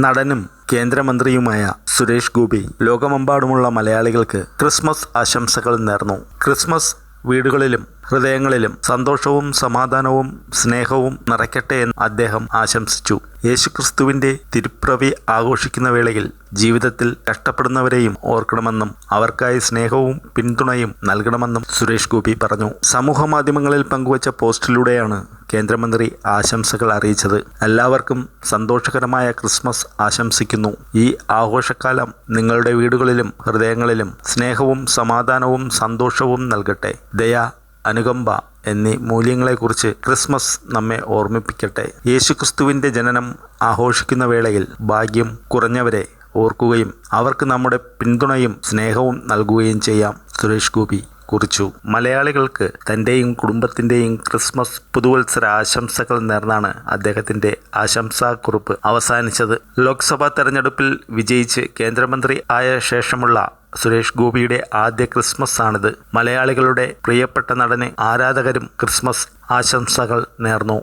നടനും കേന്ദ്രമന്ത്രിയുമായ സുരേഷ് ഗോപി ലോകമെമ്പാടുമുള്ള മലയാളികൾക്ക് ക്രിസ്മസ് ആശംസകൾ നേർന്നു. ക്രിസ്മസ് വീടുകളിലും ഹൃദയങ്ങളിലും സന്തോഷവും സമാധാനവും സ്നേഹവും നിറയ്ക്കട്ടെ എന്ന് അദ്ദേഹം ആശംസിച്ചു. യേശുക്രിസ്തുവിന്റെ തിരുപ്പിറവി ആഘോഷിക്കുന്ന വേളയിൽ ജീവിതത്തിൽ കഷ്ടപ്പെടുന്നവരെയും ഓർക്കണമെന്നും അവർക്കായി സ്നേഹവും പിന്തുണയും നൽകണമെന്നും സുരേഷ് ഗോപി പറഞ്ഞു. സമൂഹ മാധ്യമങ്ങളിൽ പങ്കുവച്ച പോസ്റ്റിലൂടെയാണ് കേന്ദ്രമന്ത്രി ആശംസകൾ അറിയിച്ചത്. എല്ലാവർക്കും സന്തോഷകരമായ ക്രിസ്മസ് ആശംസിക്കുന്നു. ഈ ആഘോഷക്കാലം നിങ്ങളുടെ വീടുകളിലും ഹൃദയങ്ങളിലും സ്നേഹവും സമാധാനവും സന്തോഷവും നൽകട്ടെ. ദയ, അനുകമ്പ എന്നീ മൂല്യങ്ങളെക്കുറിച്ച് ക്രിസ്മസ് നമ്മെ ഓർമ്മിപ്പിക്കട്ടെ. യേശുക്രിസ്തുവിൻ്റെ ജനനം ആഘോഷിക്കുന്ന വേളയിൽ ഭാഗ്യം കുറഞ്ഞവരെ ഓർക്കുകയും അവർക്ക് നമ്മുടെ പിന്തുണയും സ്നേഹവും നൽകുകയും ചെയ്യാം. സുരേഷ് ഗോപി കുറിച്ചു. മലയാളികൾക്ക് തൻ്റെയും കുടുംബത്തിൻ്റെയും ക്രിസ്മസ് പുതുവത്സര ആശംസകൾ നേർന്നാണ് അദ്ദേഹത്തിൻ്റെ ആശംസാക്കുറിപ്പ് അവസാനിച്ചത്. ലോക്സഭാ തെരഞ്ഞെടുപ്പിൽ വിജയിച്ച് കേന്ദ്രമന്ത്രി ആയ ശേഷമുള്ള സുരേഷ് ഗോപിയുടെ ആദ്യ ക്രിസ്മസ് ആണിത്. മലയാളികളുടെ പ്രിയപ്പെട്ട നടന് ആരാധകരും ക്രിസ്മസ് ആശംസകൾ നേർന്നു.